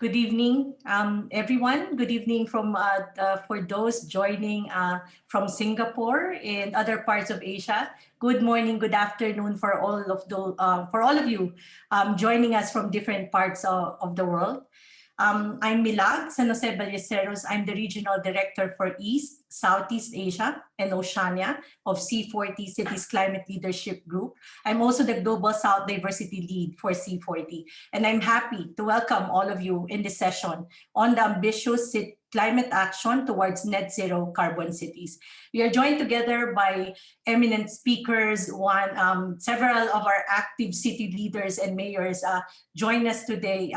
Good evening, everyone. Good evening for those joining from Singapore and other parts of Asia. Good morning, good afternoon for all of you joining us from different parts of the world. I'm Milag San Jose-Ballesteros. I'm the Regional Director for East, Southeast Asia, and Oceania of C40 Cities Climate Leadership Group. I'm also the Global South Diversity Lead for C40. And I'm happy to welcome all of you in this session on the ambitious climate action towards net zero carbon cities. We are joined together by eminent speakers. Several of our active city leaders and mayors join us today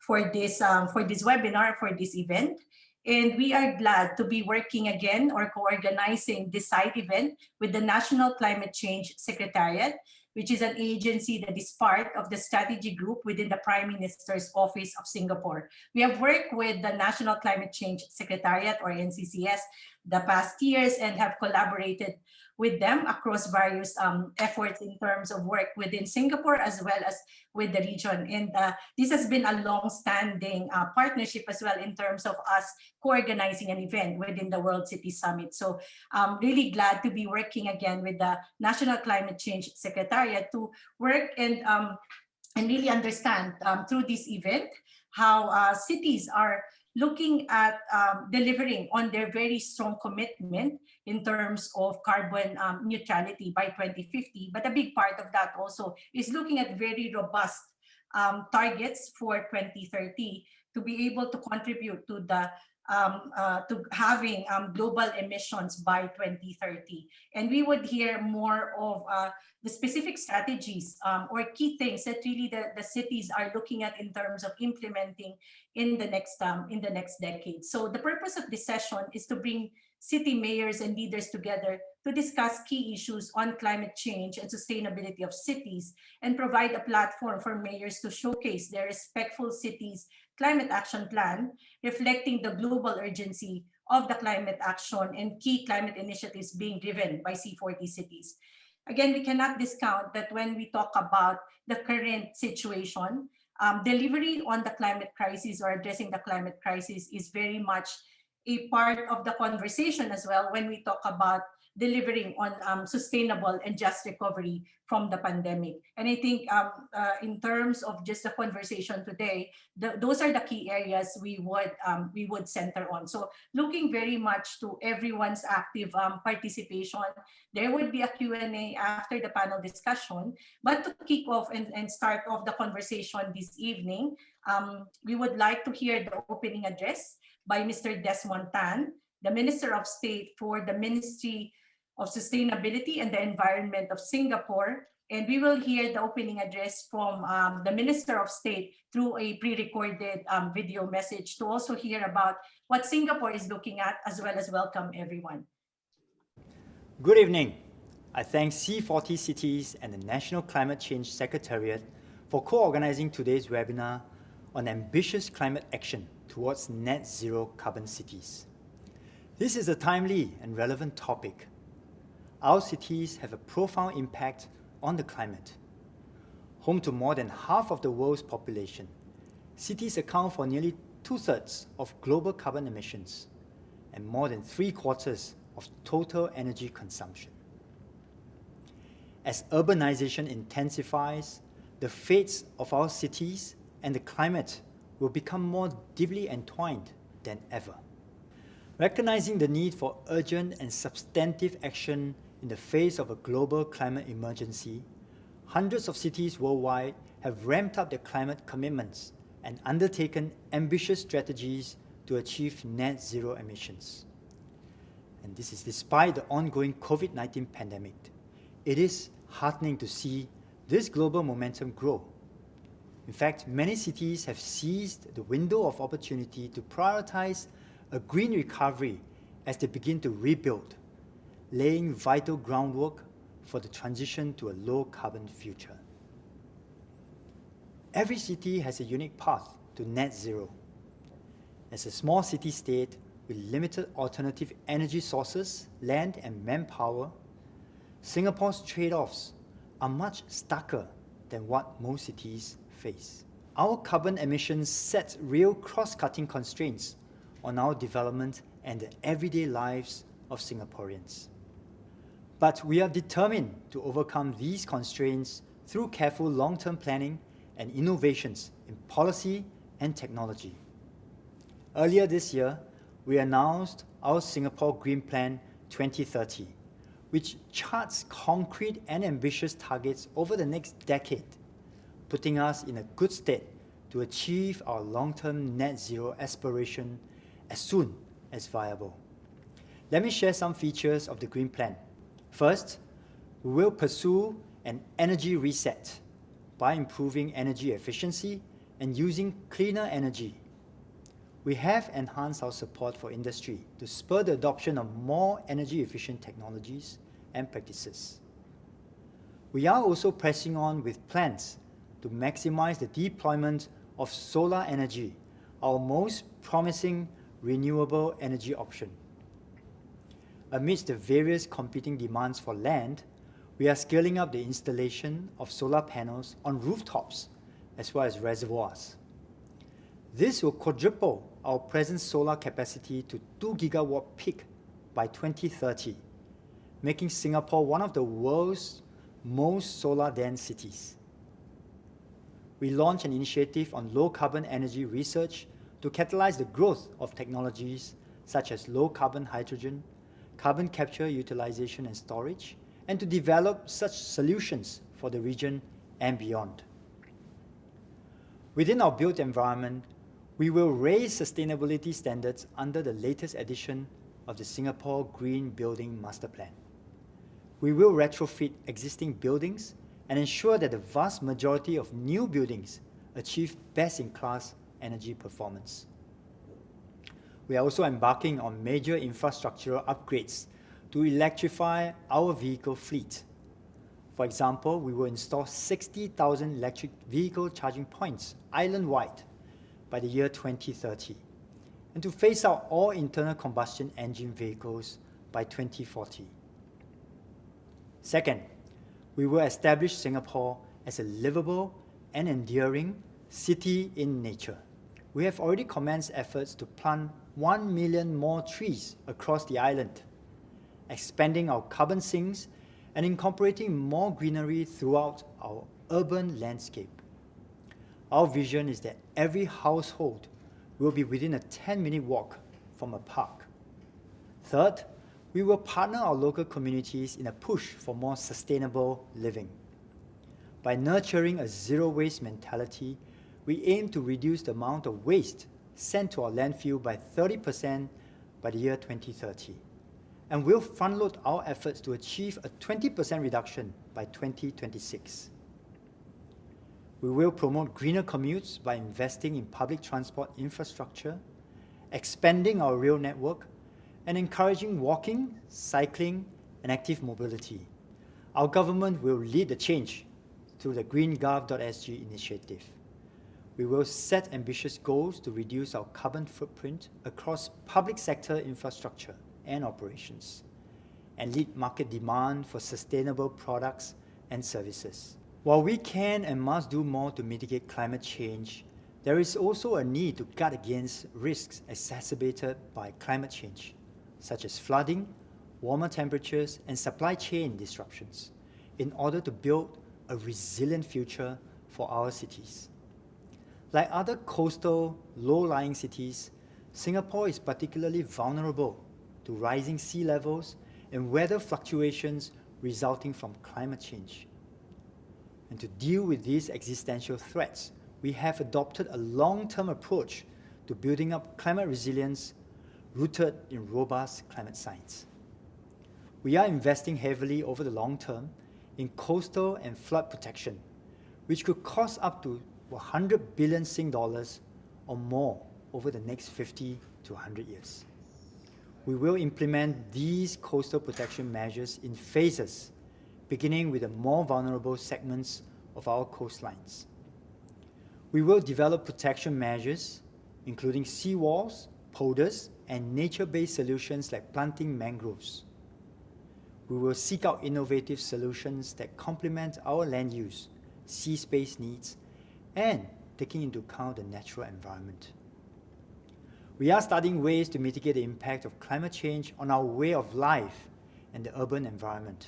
for this webinar, for this event. And we are glad to be working again or co-organizing this side event with the National Climate Change Secretariat, which is an agency that is part of the strategy group within the Prime Minister's Office of Singapore. We have worked with the National Climate Change Secretariat, or NCCS, the past years and have collaborated with them across various efforts in terms of work within Singapore as well as with the region. And this has been a long-standing partnership as well in terms of us co-organizing an event within the World City Summit. So I'm really glad to be working again with the National Climate Change Secretariat to work and really understand through this event how cities are looking at delivering on their very strong commitment in terms of carbon neutrality by 2050. But a big part of that also is looking at very robust targets for 2030 to be able to contribute to the to having global emissions by 2030. And we would hear more of the specific strategies or key things that really the cities are looking at in terms of implementing in the next decade. So the purpose of this session is to bring city mayors and leaders together to discuss key issues on climate change and sustainability of cities and provide a platform for mayors to showcase their respectful cities' climate action plan, reflecting the global urgency of the climate action and key climate initiatives being driven by C40 cities. Again, we cannot discount that when we talk about the current situation, delivery on the climate crisis or addressing the climate crisis is very much a part of the conversation as well when we talk about delivering on sustainable and just recovery from the pandemic. And I think in terms of just the conversation today, those are the key areas we would center on. So looking very much to everyone's active participation. There would be a Q&A after the panel discussion, but to kick off and start off the conversation this evening, we would like to hear the opening address by Mr. Desmond Tan, the Minister of State for the Ministry of Sustainability and the Environment of Singapore. And we will hear the opening address from the Minister of State through a pre-recorded video message to also hear about what Singapore is looking at, as well as welcome everyone. Good evening. I thank C40 Cities and the National Climate Change Secretariat for co-organizing today's webinar on ambitious climate action towards net zero carbon cities. This is a timely and relevant topic. Our cities have a profound impact on the climate. Home to more than half of the world's population, cities account for nearly 2/3 of global carbon emissions and more than 3/4 of total energy consumption. As urbanization intensifies, the fates of our cities and the climate will become more deeply entwined than ever. Recognizing the need for urgent and substantive action in the face of a global climate emergency, hundreds of cities worldwide have ramped up their climate commitments and undertaken ambitious strategies to achieve net zero emissions. And this is despite the ongoing COVID-19 pandemic. It is heartening to see this global momentum grow. In fact, many cities have seized the window of opportunity to prioritize a green recovery as they begin to rebuild, laying vital groundwork for the transition to a low-carbon future. Every city has a unique path to net zero. As a small city-state with limited alternative energy sources, land and manpower, Singapore's trade-offs are much starker than what most cities face. our carbon emissions set real cross-cutting constraints on our development and the everyday lives of Singaporeans. But we are determined to overcome these constraints through careful long-term planning and innovations in policy and technology. Earlier this year, we announced our Singapore Green Plan 2030, which charts concrete and ambitious targets over the next decade, putting us in a good state to achieve our long-term net zero aspiration as soon as viable. Let me share some features of the Green Plan. First, we will pursue an energy reset by improving energy efficiency and using cleaner energy. We have enhanced our support for industry to spur the adoption of more energy-efficient technologies and practices. We are also pressing on with plans to maximize the deployment of solar energy, our most promising renewable energy option. Amidst the various competing demands for land, we are scaling up the installation of solar panels on rooftops as well as reservoirs. This will quadruple our present solar capacity to 2 gigawatt peak by 2030, making Singapore one of the world's most solar-dense cities. We launched an initiative on low-carbon energy research to catalyze the growth of technologies such as low-carbon hydrogen, carbon capture, utilization and storage, and to develop such solutions for the region and beyond. Within our built environment, we will raise sustainability standards under the latest edition of the Singapore Green Building Master Plan. We will retrofit existing buildings and ensure that the vast majority of new buildings achieve best-in-class energy performance. We are also embarking on major infrastructural upgrades to electrify our vehicle fleet. For example, we will install 60,000 electric vehicle charging points island-wide by the year 2030, and to phase out all internal combustion engine vehicles by 2040. Second, we will establish Singapore as a livable and enduring city in nature. We have already commenced efforts to plant 1 million more trees across the island, expanding our carbon sinks and incorporating more greenery throughout our urban landscape. Our vision is that every household will be within a 10-minute walk from a park. Third, we will partner our local communities in a push for more sustainable living. By nurturing a zero-waste mentality, we aim to reduce the amount of waste sent to our landfill by 30% by the year 2030. And we'll front-load our efforts to achieve a 20% reduction by 2026. We will promote greener commutes by investing in public transport infrastructure, expanding our rail network, and encouraging walking, cycling, and active mobility. Our government will lead the change through the greengov.sg initiative. We will set ambitious goals to reduce our carbon footprint across public sector infrastructure and operations, and lead market demand for sustainable products and services. While we can and must do more to mitigate climate change, there is also a need to guard against risks exacerbated by climate change, such as flooding, warmer temperatures, and supply chain disruptions, in order to build a resilient future for our cities. Like other coastal, low-lying cities, Singapore is particularly vulnerable to rising sea levels and weather fluctuations resulting from climate change. And to deal with these existential threats, we have adopted a long-term approach to building up climate resilience rooted in robust climate science. We are investing heavily over the long term in coastal and flood protection, which could cost up to 100 billion Sing dollars or more over the next 50 to 100 years. We will implement these coastal protection measures in phases, beginning with the more vulnerable segments of our coastlines. We will develop protection measures, including seawalls, polders, and nature-based solutions like planting mangroves. We will seek out innovative solutions that complement our land use, sea space needs, and taking into account the natural environment. We are studying ways to mitigate the impact of climate change on our way of life and the urban environment.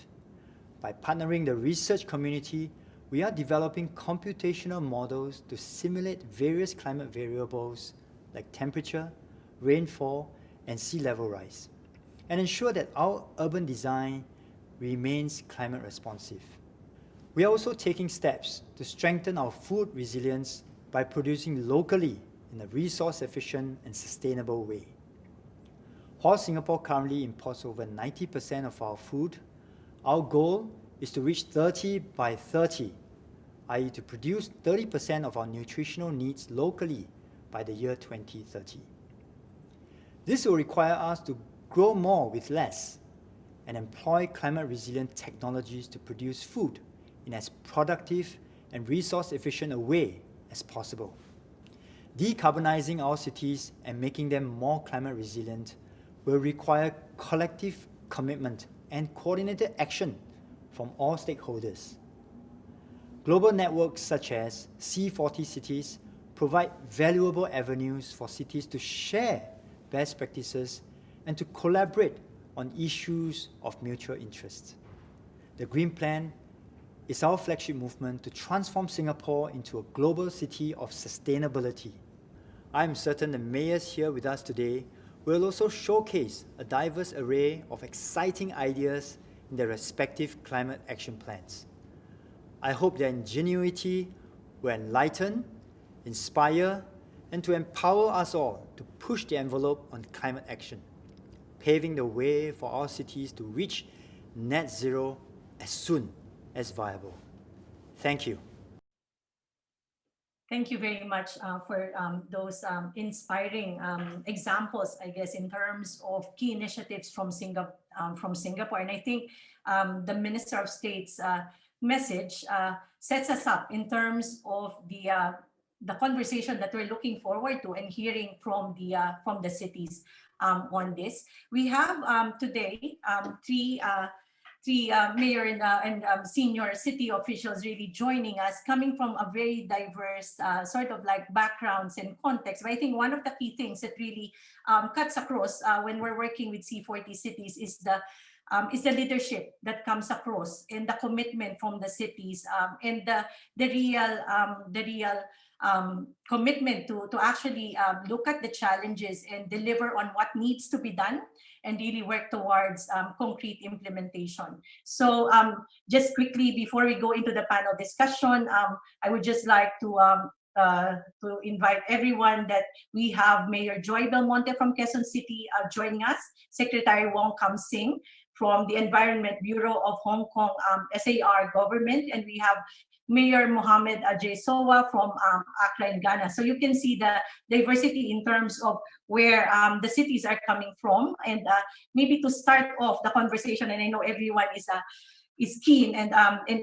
By partnering the research community, we are developing computational models to simulate various climate variables like temperature, rainfall, and sea level rise, and ensure that our urban design remains climate responsive. We are also taking steps to strengthen our food resilience by producing locally in a resource-efficient and sustainable way. While Singapore currently imports over 90% of our food, our goal is to reach 30 by 30, i.e. to produce 30% of our nutritional needs locally by the year 2030. This will require us to grow more with less and employ climate-resilient technologies to produce food in as productive and resource-efficient a way as possible. Decarbonizing our cities and making them more climate-resilient will require collective commitment and coordinated action from all stakeholders. Global networks such as C40 Cities provide valuable avenues for cities to share best practices and to collaborate on issues of mutual interest. The Green Plan is our flagship movement to transform Singapore into a global city of sustainability. I am certain the mayors here with us today will also showcase a diverse array of exciting ideas in their respective climate action plans. I hope their ingenuity will enlighten, inspire, and to empower us all to push the envelope on climate action, paving the way for our cities to reach net zero as soon as viable. Thank you. Thank you very much for those inspiring examples, I guess, in terms of key initiatives from Singapore. And I think the Minister of State's message sets us up in terms of the conversation that we're looking forward to and hearing from the cities on this. We have today three mayor and senior city officials really joining us, coming from a very diverse sort of like backgrounds and context. But I think one of the key things that really cuts across when we're working with C40 Cities is the leadership that comes across and the commitment from the cities and the real commitment to actually look at the challenges and deliver on what needs to be done and really work towards concrete implementation. So just quickly before we go into the panel discussion, I would just like to invite everyone that we have Mayor Joy Belmonte from Quezon City joining us, Secretary Wong from the Environment Bureau of Hong Kong SAR government, and we have Mayor Mohammed Ajay Sowa from ACCRA in Ghana. So you can see the diversity in terms of where the cities are coming from. And maybe to start off the conversation, and I know everyone is keen and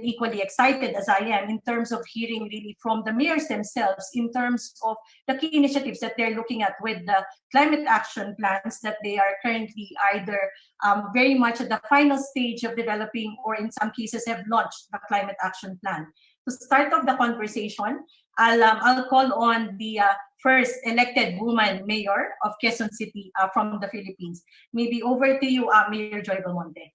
equally excited as I am in terms of hearing really from the mayors themselves in terms of the key initiatives that they're looking at with the climate action plans that they are currently either very much at the final stage of developing or in some cases have launched the climate action plan. To start off the conversation, I'll call on the first elected woman mayor of Quezon City from the Philippines. Maybe over to you, Mayor Joy Belmonte.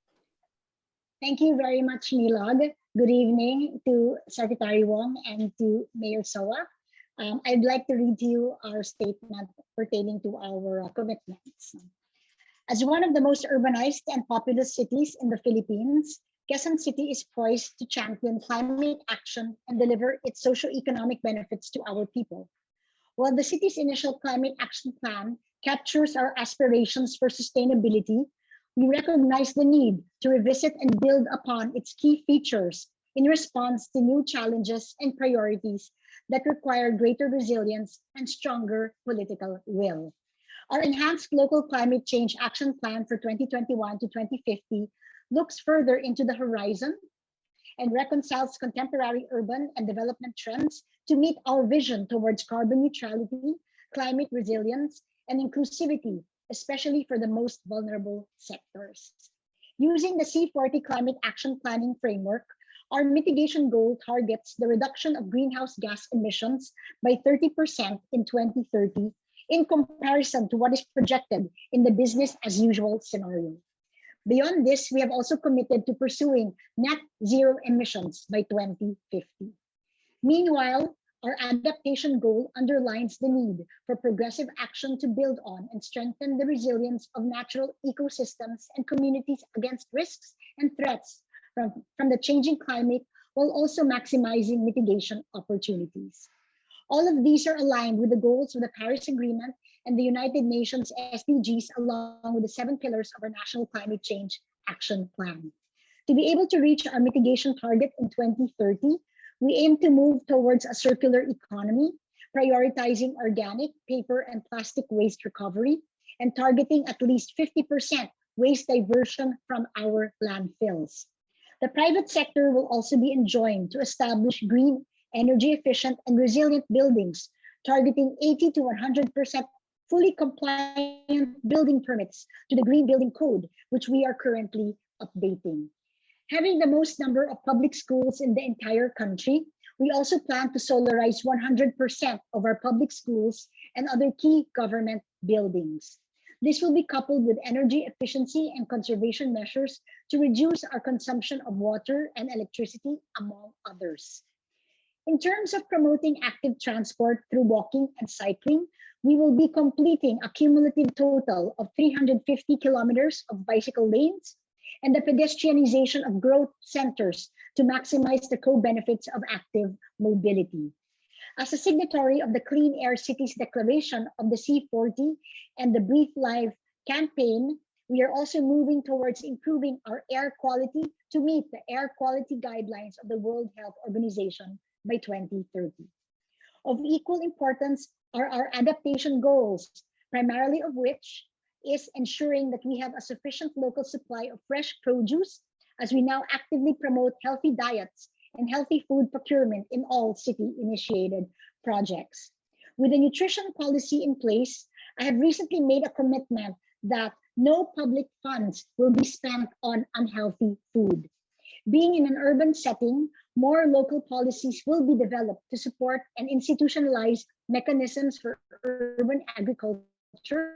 Thank you very much, Milag. Good evening to Secretary Wong and to Mayor Sowa. I'd like to read to you our statement pertaining to our commitments. As one of the most urbanized and populous cities in the Philippines, Quezon City is poised to champion climate action and deliver its socio-economic benefits to our people. While the city's initial climate action plan captures our aspirations for sustainability, we recognize the need to revisit and build upon its key features in response to new challenges and priorities that require greater resilience and stronger political will. Our enhanced local climate change action plan for 2021 to 2050 looks further into the horizon and reconciles contemporary urban and development trends to meet our vision towards carbon neutrality, climate resilience, and inclusivity, especially for the most vulnerable sectors. Using the C40 Climate Action Planning Framework, our mitigation goal targets the reduction of greenhouse gas emissions by 30% in 2030 in comparison to what is projected in the business as usual scenario. Beyond this, we have also committed to pursuing net zero emissions by 2050. Meanwhile, our adaptation goal underlines the need for progressive action to build on and strengthen the resilience of natural ecosystems and communities against risks and threats from the changing climate, while also maximizing mitigation opportunities. All of these are aligned with the goals of the Paris Agreement and the United Nations SDGs, along with the 7 pillars of our National Climate Change Action Plan. To be able to reach our mitigation target in 2030, we aim to move towards a circular economy, prioritizing organic, paper, and plastic waste recovery, and targeting at least 50% waste diversion from our landfills. The private sector will also be enjoined to establish green, energy efficient, and resilient buildings, targeting 80 to 100% fully compliant building permits to the Green Building Code, which we are currently updating. Having the most number of public schools in the entire country, we also plan to solarize 100% of our public schools and other key government buildings. This will be coupled with energy efficiency and conservation measures to reduce our consumption of water and electricity, among others. In terms of promoting active transport through walking and cycling, we will be completing a cumulative total of 350 kilometers of bicycle lanes and the pedestrianization of growth centers to maximize the co-benefits of active mobility. As a signatory of the Clean Air Cities Declaration of the C40 and the Breathe Life campaign, we are also moving towards improving our air quality to meet the air quality guidelines of the World Health Organization by 2030. Of equal importance are our adaptation goals, primarily of which is ensuring that we have a sufficient local supply of fresh produce, as we now actively promote healthy diets and healthy food procurement in all city-initiated projects. With a nutrition policy in place, I have recently made a commitment that no public funds will be spent on unhealthy food. Being in an urban setting, more local policies will be developed to support and institutionalize mechanisms for urban agriculture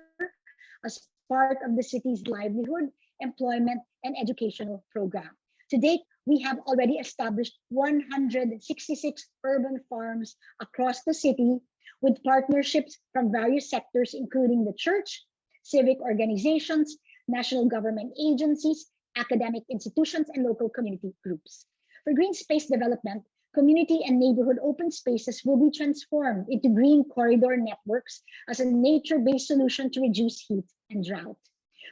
as part of the city's livelihood, employment, and educational program. To date, we have already established 166 urban farms across the city with partnerships from various sectors, including the church, civic organizations, national government agencies, academic institutions, and local community groups. For green space development, community and neighborhood open spaces will be transformed into green corridor networks as a nature-based solution to reduce heat and drought.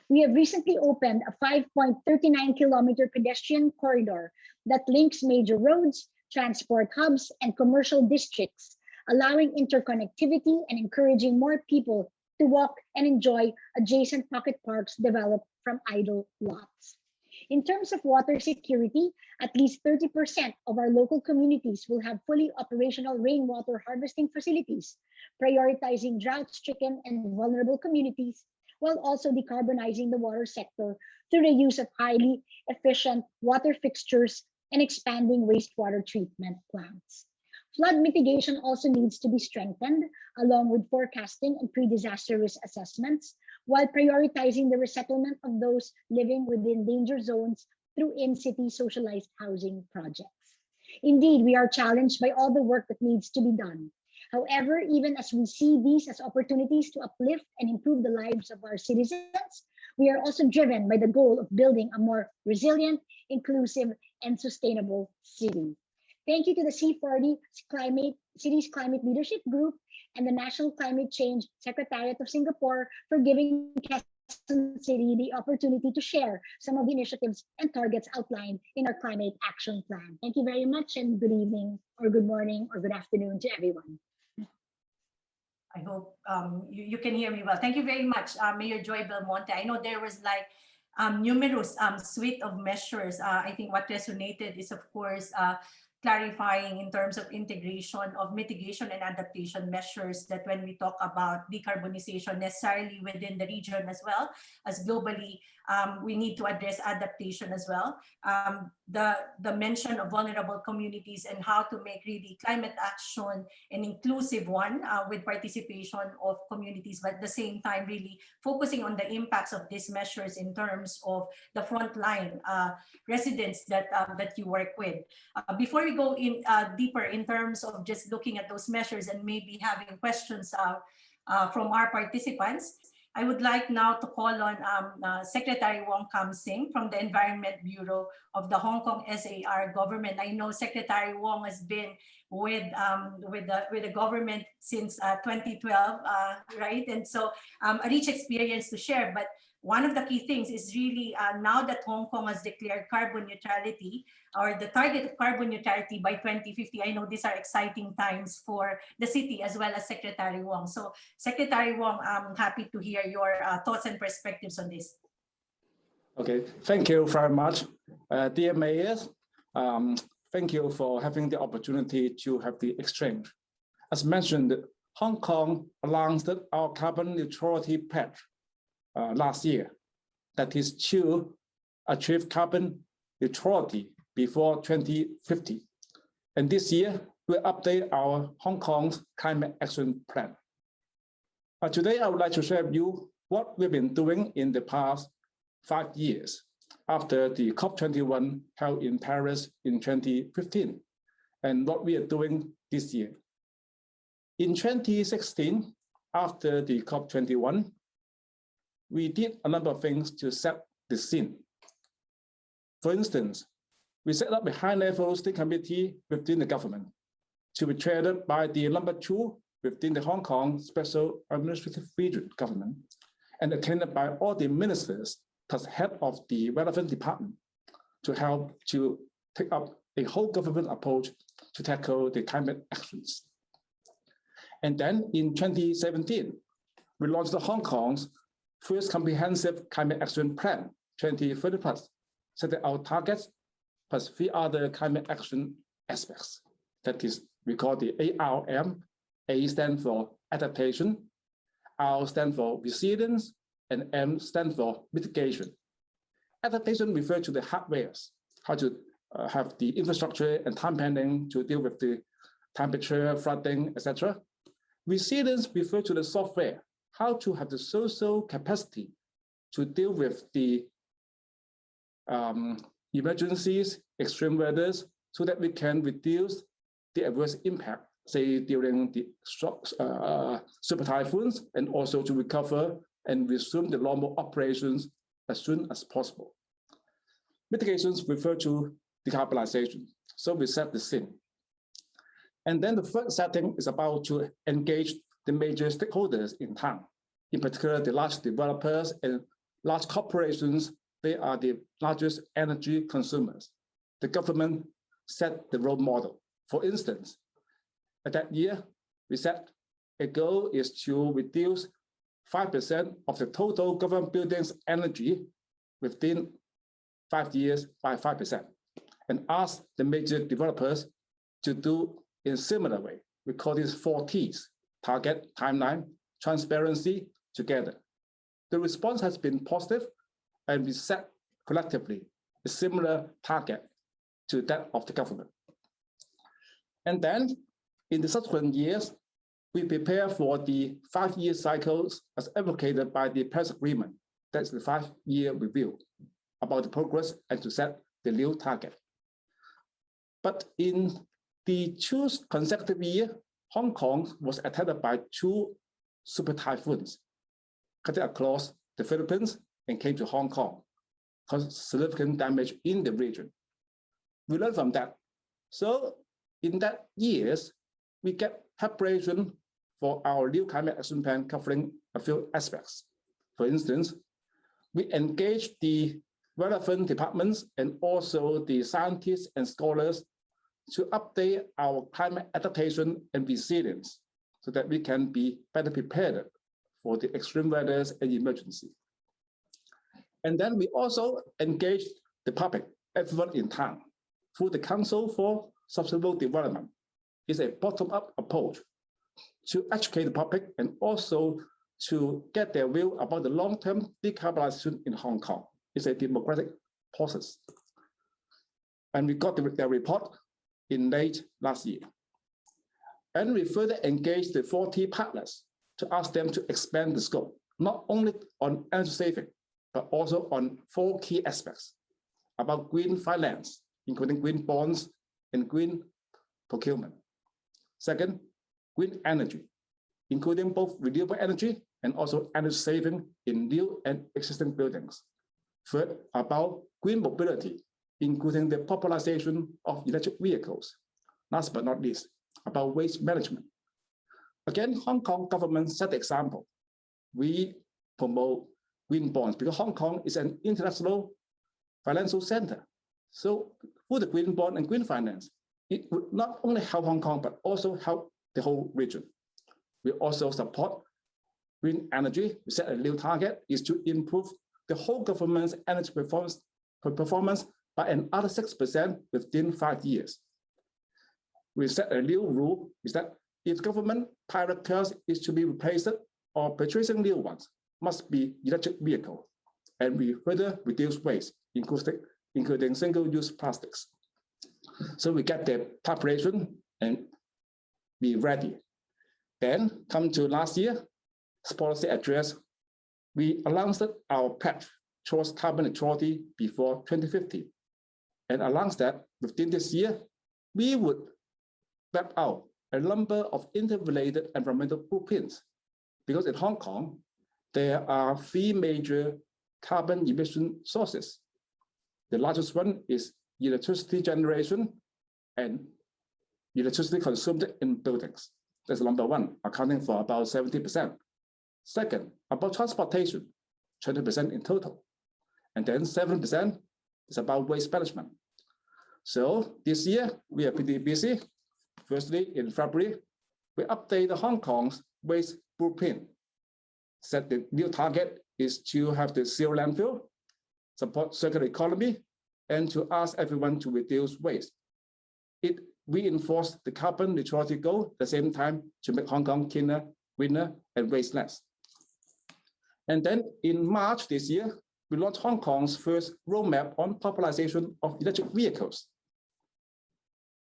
We have recently opened a 5.39-kilometer pedestrian corridor that links major roads, transport hubs, and commercial districts, allowing interconnectivity and encouraging more people to walk and enjoy adjacent pocket parks developed from idle lots. In terms of water security, at least 30% of our local communities will have fully operational rainwater harvesting facilities, prioritizing drought-stricken and vulnerable communities, while also decarbonizing the water sector through the use of highly efficient water fixtures and expanding wastewater treatment plants. Flood mitigation also needs to be strengthened, along with forecasting and pre-disaster risk assessments, while prioritizing the resettlement of those living within danger zones through in-city socialized housing projects. Indeed, we are challenged by all the work that needs to be done. However, even as we see these as opportunities to uplift and improve the lives of our citizens, we are also driven by the goal of building a more resilient, inclusive, and sustainable city. Thank you to the C40 Cities Climate Leadership Group and the National Climate Change Secretariat of Singapore for giving Quezon City the opportunity to share some of the initiatives and targets outlined in our Climate Action Plan. Thank you very much, and good evening, or good morning, or good afternoon to everyone. I hope you can hear me well. Thank you very much, Mayor Joy Belmonte. I know there was like numerous suite of measures. I think what resonated is, of course, clarifying in terms of integration of mitigation and adaptation measures, that when we talk about decarbonization necessarily within the region as well as globally, we need to address adaptation as well. the mention of vulnerable communities and how to make really climate action an inclusive one with participation of communities, but at the same time really focusing on the impacts of these measures in terms of the frontline residents that that you work with. Before we go in deeper in terms of just looking at those measures and maybe having questions from our participants, I would like now to call on Secretary Wong Kam-Sing from the Environment Bureau of the Hong Kong SAR government. I know Secretary Wong has been with the government since 2012, right? And so a rich experience to share. But one of the key things is really now that Hong Kong has declared carbon neutrality, or the target of carbon neutrality by 2050, I know these are exciting times for the city as well as Secretary Wong. So Secretary Wong, I'm happy to hear your thoughts and perspectives on this. Okay, thank you very much. Dear mayors, thank you for having the opportunity to have the exchange. As mentioned, Hong Kong announced our carbon neutrality pledge last year, that is to achieve carbon neutrality before 2050. And this year, we'll update our Hong Kong's climate action plan. Today, I would like to share with you what we've been doing in the past 5 years after the COP21 held in Paris in 2015, and what we are doing this year. In 2016, after the COP21, we did a number of things to set the scene. For instance, we set up a high-level steering committee within the government to be chaired by the #2 within the Hong Kong Special Administrative Region government and attended by all the ministers as head of the relevant department to help to take up a whole government approach to tackle the climate actions. And then in 2017, we launched Hong Kong's first comprehensive climate action plan, 2030+, setting out targets plus 3 other climate action aspects. That is, we call the ARM. A stands for adaptation, R stands for resilience, and M stands for mitigation. Adaptation refers to the hardwares, how to have the infrastructure and time planning to deal with the temperature, flooding, etc. Resilience refers to the software, how to have the social capacity to deal with the emergencies, extreme weathers, so that we can reduce the adverse impact, say during the super typhoons, and also to recover and resume the normal operations as soon as possible. Mitigations refer to decarbonization, so we set the scene. And then the third setting is about to engage the major stakeholders in town, in particular the large developers and large corporations. They are the largest energy consumers. The government set the role model. For instance, at that year, we set a goal is to reduce 5% of the total government buildings energy within 5 years by 5%, and ask the major developers to do in a similar way. We call this 4 T's: target, timeline, transparency, together. The response has been positive, and we set collectively a similar target to that of the government. And then in the subsequent years, we prepare for the 5-year cycles as advocated by the Paris Agreement. That's the 5-year review about the progress and to set the new target. But in the 2 consecutive years, Hong Kong was attacked by 2 super typhoons, cutting across the Philippines and came to Hong Kong, caused significant damage in the region. We learned from that. So in that years, we get preparation for our new climate action plan covering a few aspects. For instance, we engage the relevant departments and also the scientists and scholars to update our climate adaptation and resilience so that we can be better prepared for the extreme weathers and emergency. And then we also engage the public, everyone in town, through the Council for Sustainable Development. It's a bottom-up approach to educate the public and also to get their view about the long-term decarbonization in Hong Kong. It's a democratic process. And we got their report in late last year. And we further engaged the 40 partners to ask them to expand the scope, not only on energy saving, but also on 4 key aspects about green finance, including green bonds and green procurement. Second, green energy, including both renewable energy and also energy saving in new and existing buildings. Third, about green mobility, including the popularization of electric vehicles. Last but not least, about waste management. Again, Hong Kong government set the example. We promote green bonds because Hong Kong is an international financial center. So through the green bond and green finance, it would not only help Hong Kong, but also help the whole region. We also support green energy. We set a new target is to improve the whole government's energy performance by another 6% within 5 years. We set a new rule is that if government pilot cars is to be replaced or purchasing new ones, must be electric vehicle. And we further reduce waste, including single-use plastics. So we get the preparation and be ready. Then come to last year, policy address, we announced our path towards carbon neutrality before 2050. And announced that within this year, we would map out a number of interrelated environmental blueprints. Because in Hong Kong, there are 3 major carbon emission sources. The largest one is electricity generation and electricity consumed in buildings. That's number 1, accounting for about 70%. Second, about transportation, 20% in total. And then 7% is about waste management. So this year, we are pretty busy. Firstly, in February, we updated Hong Kong's waste blueprint. Set the new target is to have the zero landfill, support circular economy, and to ask everyone to reduce waste. It reinforced the carbon neutrality goal at the same time to make Hong Kong cleaner, greener, and waste less. And then in March this year, we launched Hong Kong's first roadmap on popularization of electric vehicles.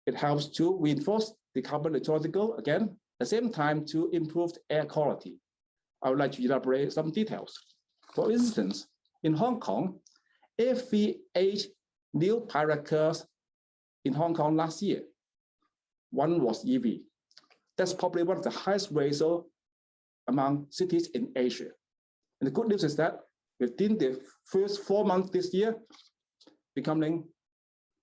It helps to reinforce the carbon neutrality goal again, at the same time to improve air quality. I would like to elaborate some details. For instance, in Hong Kong, every 8 new pilot cars in Hong Kong last year, 1 was EV. That's probably one of the highest ratio among cities in Asia. And the good news is that within the first 4 months this year, becoming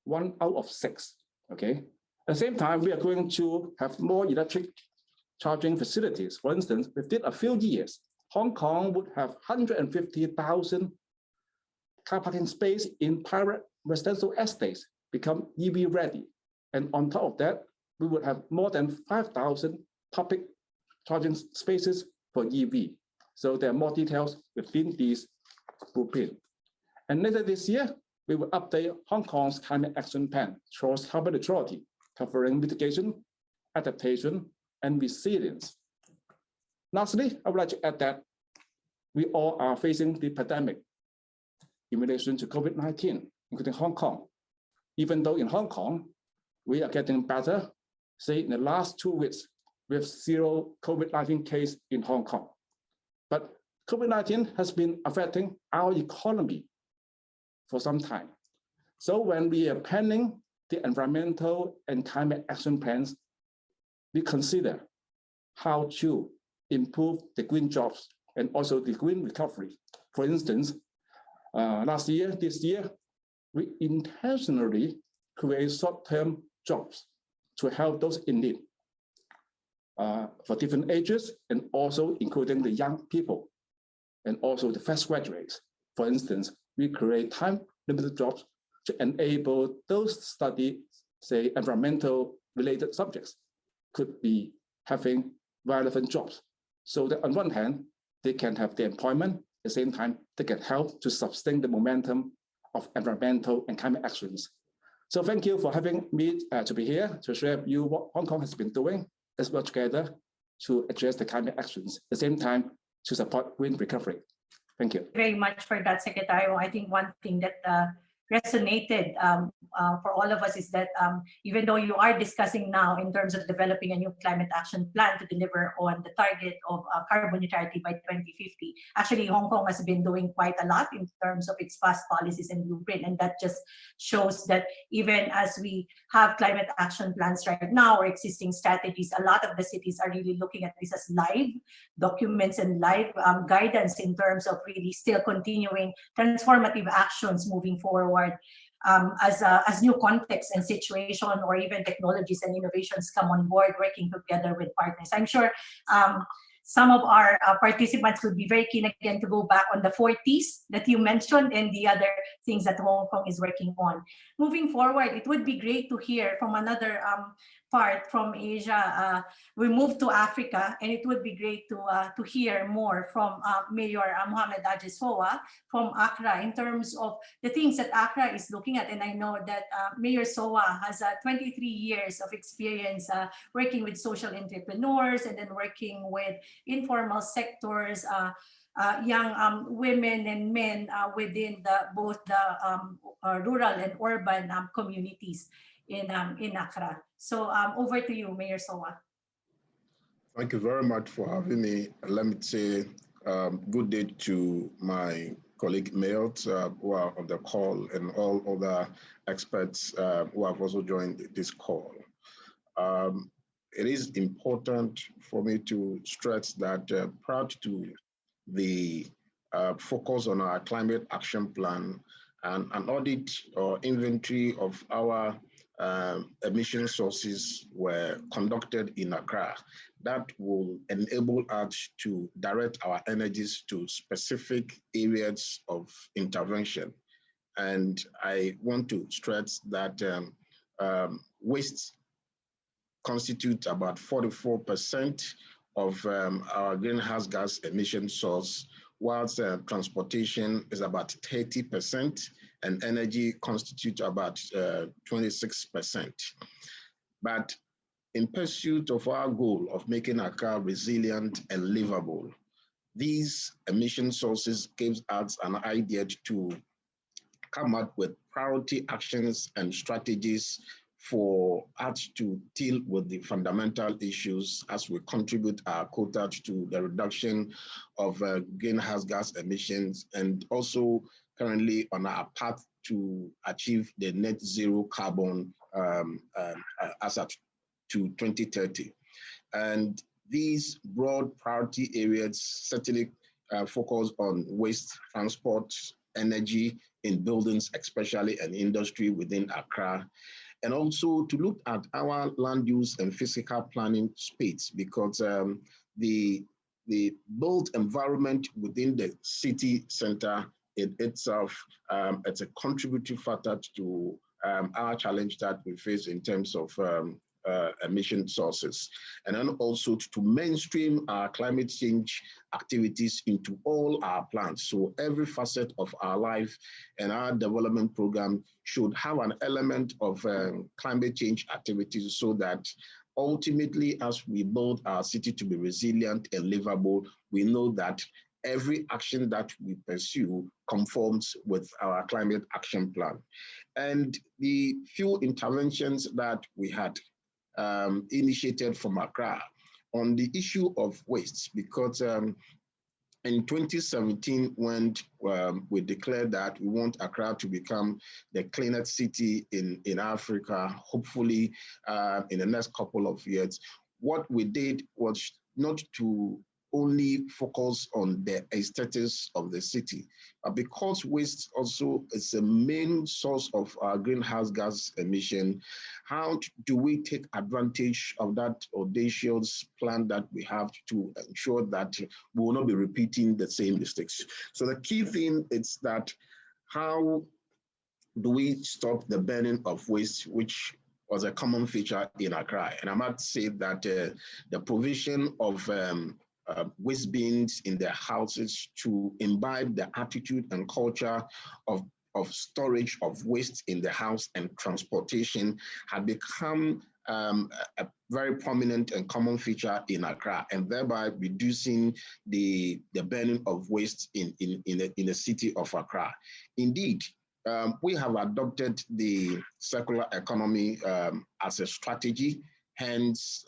1 out of 6, okay? At the same time, we are going to have more electric charging facilities. For instance, within a few years, Hong Kong would have 150,000 car parking space in private residential estates become EV ready. And on top of that, we would have more than 5,000 public charging spaces for EV. So there are more details within these blueprint. And later this year, we will update Hong Kong's climate action plan towards carbon neutrality, covering mitigation, adaptation, and resilience. Lastly, I would like to add that we all are facing the pandemic in relation to COVID-19, including Hong Kong. Even though in Hong Kong, we are getting better, say in the last 2 weeks, we have 0 COVID-19 case in Hong Kong. But COVID-19 has been affecting our economy for some time. So when we are planning the environmental and climate action plans, we consider how to improve the green jobs and also the green recovery. For instance, last year, this year, we intentionally create short-term jobs to help those in need for different ages and also including the young people and also the fresh graduates. For instance, we create time-limited jobs to enable those study, say, environmental related subjects could be having relevant jobs. So that on one hand, they can have the employment, at the same time, they can help to sustain the momentum of environmental and climate actions. So thank you for having me to be here to share with you what Hong Kong has been doing as well together to address the climate actions, at the same time to support green recovery. Thank you. Very much for that, Secretary. I think one thing that resonated for all of us is that even though you are discussing now in terms of developing a new climate action plan to deliver on the target of carbon neutrality by 2050, actually Hong Kong has been doing quite a lot in terms of its past policies and blueprint, and that just shows that even as we have climate action plans right now or existing strategies, a lot of the cities are really looking at this as live documents and live guidance in terms of really still continuing transformative actions moving forward as new contexts and situation or even technologies and innovations come on board, working together with partners. I'm sure some of our participants will be very keen again to go back on the 40s that you mentioned and the other things that Hong Kong is working on. Moving forward, it would be great to hear from another part from Asia. We moved to Africa, and it would be great to hear more from Mayor Mohamed Ajisowa from ACCRA in terms of the things that ACCRA is looking at. And I know that Mayor Sowa has 23 years of experience working with social entrepreneurs and then working with informal sectors, young women and men within both the rural and urban communities in Accra. So over to you, Mayor Sowa. Thank you very much for having me. Let me say good day to my colleague mayors who are on the call and all other experts who have also joined this call. It is important for me to stress that prior to the focus on our climate action plan and an audit or inventory of our emission sources were conducted in Accra. That will enable us to direct our energies to specific areas of intervention. And I want to stress that waste constitutes about 44% of our greenhouse gas emission source, whilst transportation is about 30%, and energy constitutes about 26%. But in pursuit of our goal of making Accra resilient and livable, these emission sources gives us an idea to come up with priority actions and strategies for us to deal with the fundamental issues as we contribute our quota to the reduction of greenhouse gas emissions, and also currently on our path to achieve the net zero carbon as at to 2030. And these broad priority areas certainly focus on waste, transport, energy in buildings, especially and industry within Accra, and also to look at our land use and physical planning space, because the built environment within the city center in itself, it's a contributory factor to our challenge that we face in terms of emission sources, and then also to mainstream our climate change activities into all our plans. So every facet of our life and our development program should have an element of climate change activities, so that ultimately, as we build our city to be resilient and livable, we know that every action that we pursue conforms with our climate action plan. And the few interventions that we had initiated from Accra on the issue of waste, because in 2017, when we declared that we want Accra to become the cleanest city in Africa, hopefully in the next couple of years, what we did was not to only focus on the aesthetics of the city, but because waste also is a main source of our greenhouse gas emission, how do we take advantage of that audacious plan that we have to ensure that we will not be repeating the same mistakes? So the key thing is that how do we stop the burning of waste, which was a common feature in Accra? And I might say that the provision of waste bins in their houses to imbibe the attitude and culture of storage of waste in the house and transportation had become a very prominent and common feature in Accra, and thereby reducing the burning of waste in the city of Accra. Indeed, we have adopted the circular economy as a strategy. Hence,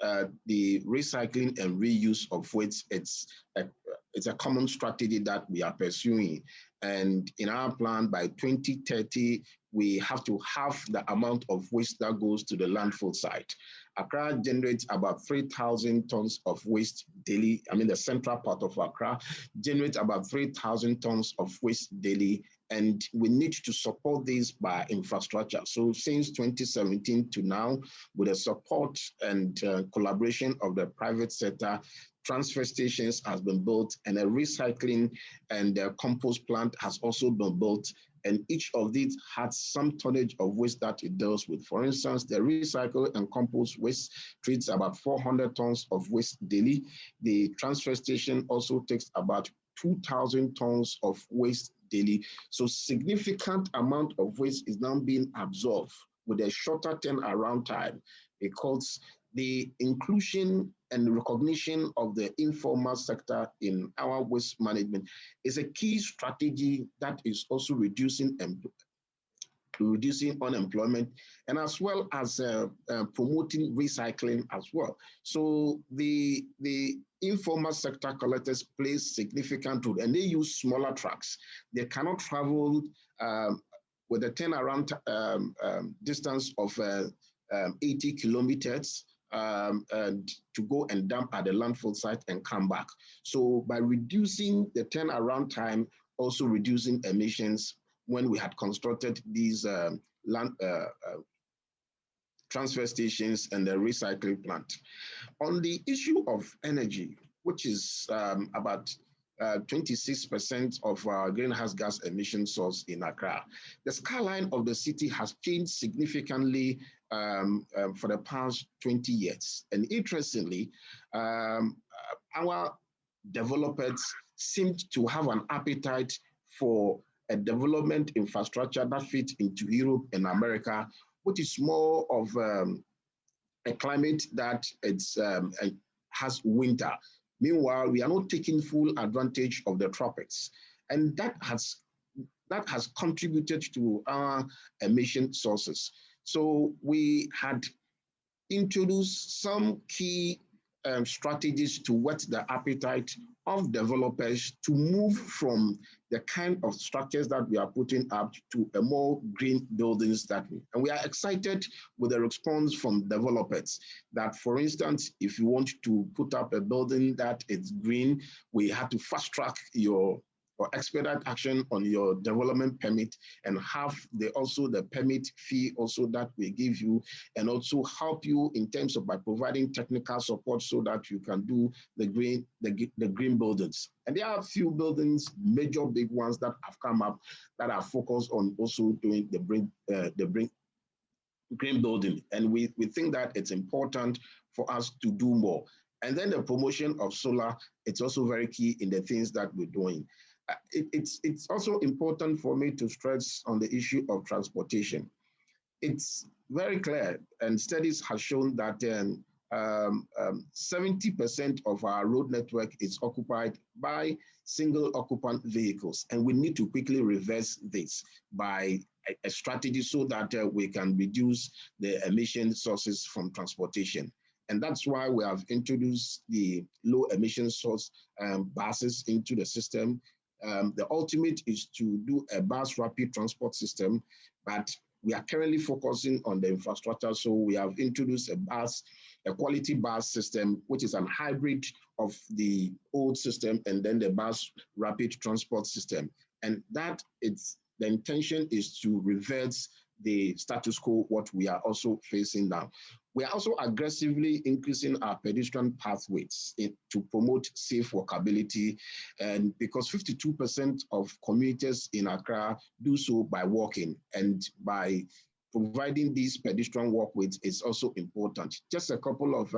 the recycling and reuse of waste, it's a common strategy that we are pursuing. And in our plan, by 2030, we have to halve the amount of waste that goes to the landfill site. Accra generates about 3,000 tons of waste daily. I mean, the central part of Accra generates about 3,000 tons of waste daily, and we need to support this by infrastructure. So since 2017 to now, with the support and collaboration of the private sector, transfer stations has been built, and a recycling and a compost plant has also been built. And each of these has some tonnage of waste that it deals with. For instance, the recycle and compost waste treats about 400 tons of waste daily. The transfer station also takes about 2,000 tons of waste daily. So significant amount of waste is now being absorbed with a shorter turnaround time, because the inclusion and recognition of the informal sector in our waste management is a key strategy that is also reducing unemployment, and as well as promoting recycling as well. So the informal sector collectors play significant role, and they use smaller trucks. They cannot travel with a turnaround distance of 80 kilometers and to go and dump at the landfill site and come back. So by reducing the turnaround time, also reducing emissions, when we had constructed these transfer stations and the recycling plant. On the issue of energy, which is about 26% of our greenhouse gas emission source in Accra, the skyline of the city has changed significantly for the past 20 years. And interestingly, our developers seem to have an appetite for a development infrastructure that fits into Europe and America, which is more of a climate that has winter. Meanwhile, we are not taking full advantage of the tropics, and that has contributed to our emission sources. So we had introduced some key strategies to whet the appetite of developers to move from the kind of structures that we are putting up to a more green buildings that way. And we are excited with the response from developers that, for instance, if you want to put up a building that is green, we have to fast track your or expedite action on your development permit, and have also the permit fee also that we give you, and also help you in terms of by providing technical support so that you can do the green buildings. And there are a few buildings, major big ones that have come up that are focused on also doing the green building. And we think that it's important for us to do more. And then the promotion of solar, it's also very key in the things that we're doing. It's also important for me to stress on the issue of transportation. It's very clear, and studies have shown that 70% of our road network is occupied by single occupant vehicles, and we need to quickly reverse this by a strategy so that we can reduce the emission sources from transportation. And that's why we have introduced the low emission source buses into the system. The ultimate is to do a bus rapid transport system, but we are currently focusing on the infrastructure. So we have introduced a quality bus system, which is a hybrid of the old system and then the bus rapid transport system. And the intention is to reverse the status quo, what we are also facing now. We are also aggressively increasing our pedestrian pathways to promote safe walkability, and because 52% of commuters in Accra do so by walking, and by providing these pedestrian walkways is also important. Just a couple of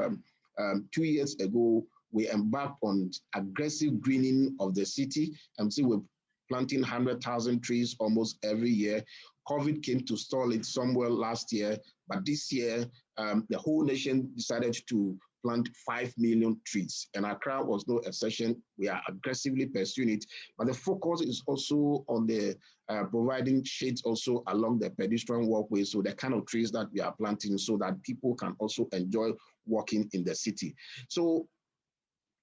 2 years ago, we embarked on aggressive greening of the city, and so we're planting 100,000 trees almost every year. COVID came to stall it somewhere last year, but this year, the whole nation decided to plant 5 million trees. And Accra was no exception. We are aggressively pursuing it. But the focus is also on the providing shades also along the pedestrian walkway. So the kind of trees that we are planting so that people can also enjoy walking in the city. So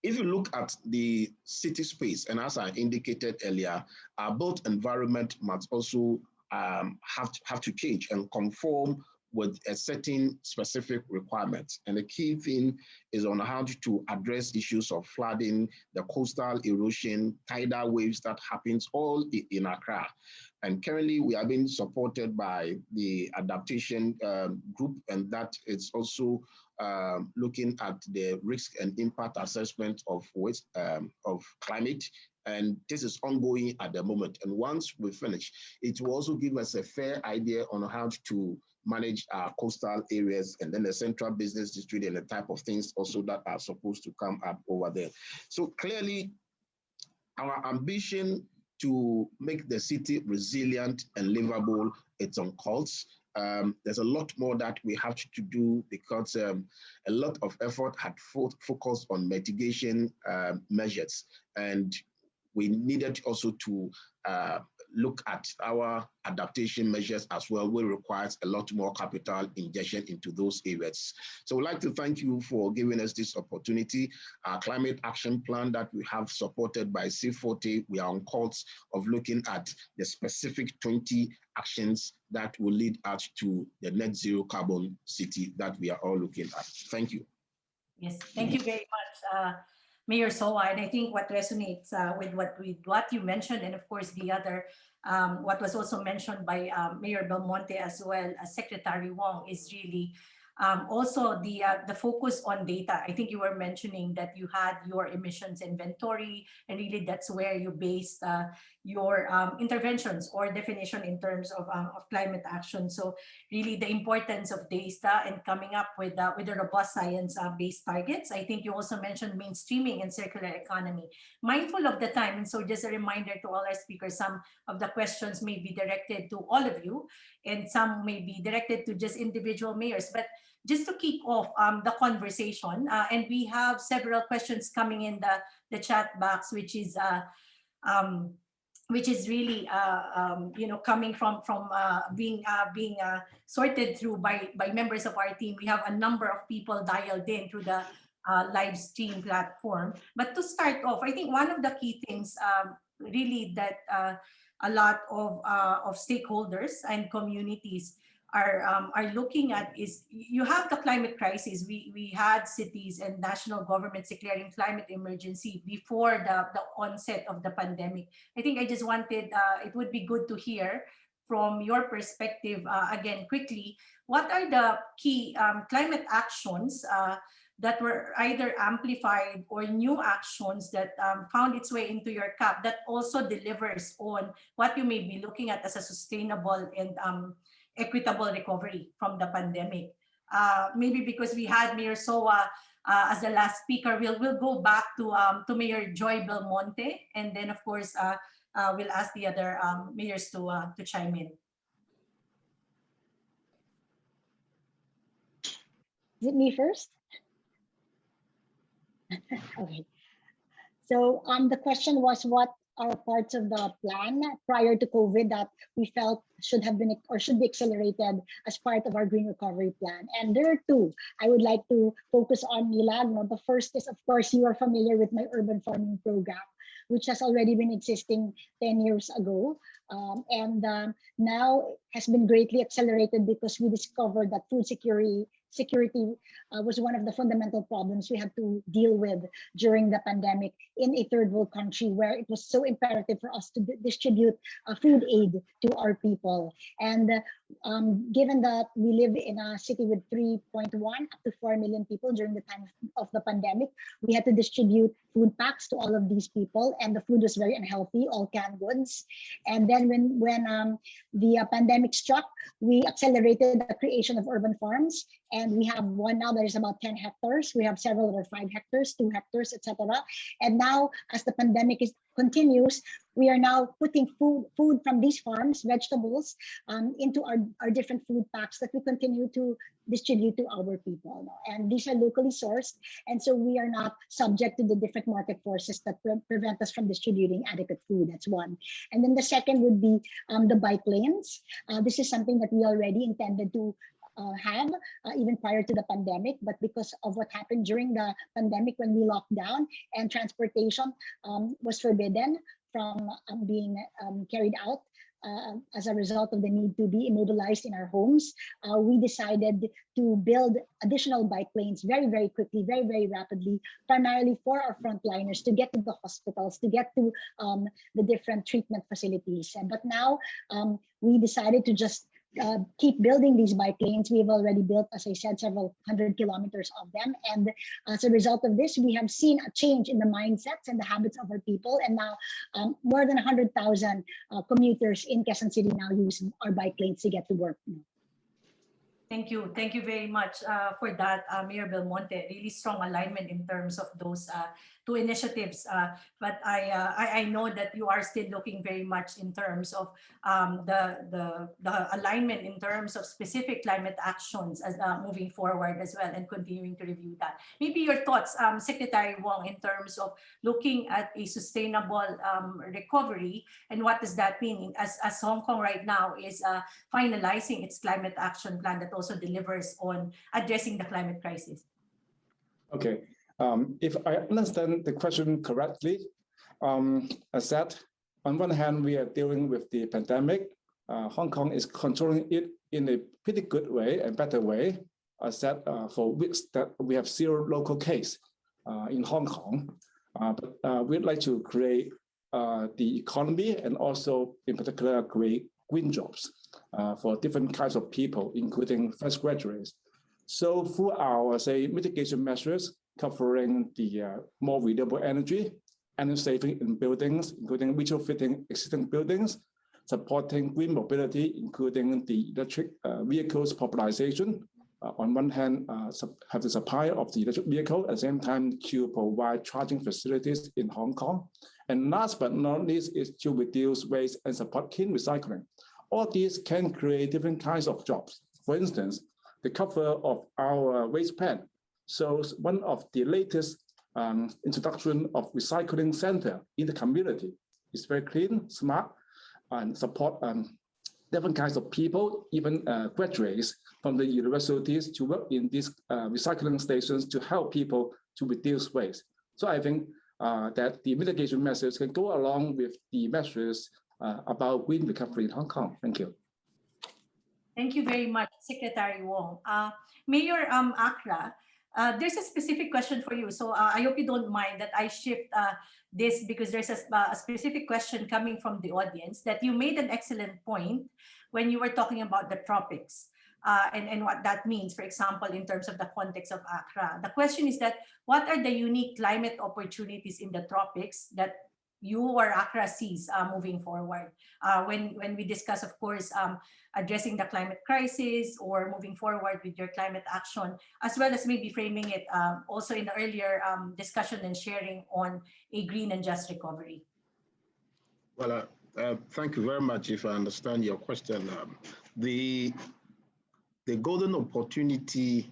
if you look at the city space, and as I indicated earlier, our built environment must also have to change and conform with a certain specific requirements. And the key thing is on how to address issues of flooding, the coastal erosion, tidal waves that happens all in Accra. And currently we are being supported by the adaptation group, and that is also looking at the risk and impact assessment of climate. And this is ongoing at the moment. And once we finish, it will also give us a fair idea on how to manage our coastal areas and then the central business district and the type of things also that are supposed to come up over there. So clearly, our ambition to make the city resilient and livable, it's on course. There's a lot more that we have to do because a lot of effort had focused on mitigation measures, and we needed also to look at our adaptation measures as well, which requires a lot more capital injection into those areas. So I'd like to thank you for giving us this opportunity. Our climate action plan that we have supported by C40, we are on course of looking at the specific 20 actions that will lead us to the net zero carbon city that we are all looking at. Thank you. Yes, thank you very much, Mayor Soa. And I think what resonates with what you mentioned, and of course the other, what was also mentioned by Mayor Belmonte as well as Secretary Wong, is really also the focus on data. I think you were mentioning that you had your emissions inventory, and really that's where you based your interventions or definition in terms of climate action. So really the importance of data and coming up with the robust science-based targets. I think you also mentioned mainstreaming and circular economy. Mindful of the time, and so just a reminder to all our speakers, some of the questions may be directed to all of you, and some may be directed to just individual mayors. But just to kick off the conversation, and we have several questions coming in the chat box, which is really coming from being sorted through by members of our team. We have a number of people dialed in through the live stream platform. But to start off, I think one of the key things really that a lot of stakeholders and communities are looking at is, you have the climate crisis. We had cities and national governments declaring climate emergency before the onset of the pandemic. I think I just wanted, it would be good to hear from your perspective, again, quickly, what are the key climate actions that were either amplified or new actions that found its way into your CAP that also delivers on what you may be looking at as a sustainable and equitable recovery from the pandemic. Maybe because we had Mayor Soa as the last speaker, we'll go back to Mayor Joy Belmonte, and then of course we'll ask the other mayors to chime in. Is it me first? Okay. So the question was, what are parts of the plan prior to COVID that we felt should have been or should be accelerated as part of our green recovery plan? And there are two I would like to focus on, Milag. The first is, of course, you are familiar with my urban farming program, which has already been existing 10 years ago. And now has been greatly accelerated because we discovered that food security was one of the fundamental problems we had to deal with during the pandemic in a third world country, where it was so imperative for us to distribute food aid to our people. And given that we live in a city with 3.1 up to 4 million people during the time of the pandemic, we had to distribute food packs to all of these people, and the food was very unhealthy, all canned goods. And then when the pandemic struck, we accelerated the creation of urban farms, And we have one now that is about 10 hectares. We have several that are 5 hectares, 2 hectares, etc. And now, as the pandemic continues, we are now putting food from these farms, vegetables, into our different food packs that we continue to distribute to our people. And these are locally sourced, and so we are not subject to the different market forces that prevent us from distributing adequate food. That's one. And then the second would be the bike lanes. This is something that we already intended to have even prior to the pandemic, but because of what happened during the pandemic when we locked down and transportation was forbidden from being carried out as a result of the need to be immobilized in our homes, we decided to build additional bike lanes very, very quickly, very, very rapidly, primarily for our frontliners to get to the hospitals, to get to the different treatment facilities. But now we decided to just keep building these bike lanes. We've already built, as I said, several hundred kilometers of them. And as a result of this, we have seen a change in the mindsets and the habits of our people. And now more than 100,000 commuters in Quezon City now use our bike lanes to get to work. Thank you. Thank you very much for that, Mayor Belmonte. Really strong alignment in terms of those two initiatives. But I know that you are still looking very much in terms of the alignment in terms of specific climate actions as moving forward as well, and continuing to review that. Maybe your thoughts, Secretary Wong, in terms of looking at a sustainable recovery, and what does that mean as Hong Kong right now is finalizing its climate action plan that also delivers on addressing the climate crisis? Okay, if I understand the question correctly, as said, on one hand, we are dealing with the pandemic. Hong Kong is controlling it in a pretty good way, a better way, as said, for weeks that we have 0 local case in Hong Kong. But we'd like to create the economy and also, in particular, create green jobs for different kinds of people, including fresh graduates. So through our, say, mitigation measures covering the more renewable energy, saving in buildings, including retrofitting existing buildings, supporting green mobility, including the electric vehicles popularization. On one hand, have the supply of the electric vehicle, at the same time to provide charging facilities in Hong Kong. And last but not least is to reduce waste and support clean recycling. All these can create different kinds of jobs. For instance, the cover of our waste plan shows one of the latest introduction of recycling center in the community. It's very clean, smart, and support different kinds of people, even graduates from the universities, to work in these recycling stations to help people to reduce waste. So I think that the mitigation measures can go along with the measures about green recovery in Hong Kong. Thank you. Thank you very much, Secretary Wong. Mayor ACCRA, there's a specific question for you. So I hope you don't mind that I shift this, because there's a specific question coming from the audience that you made an excellent point when you were talking about the tropics and what that means, for example, in terms of the context of ACCRA. The question is that what are the unique climate opportunities in the tropics that you or ACCRA sees moving forward? When we discuss, of course, addressing the climate crisis or moving forward with your climate action, as well as maybe framing it also in the earlier discussion and sharing on a green and just recovery. Well, thank you very much. If I understand your question, the golden opportunity,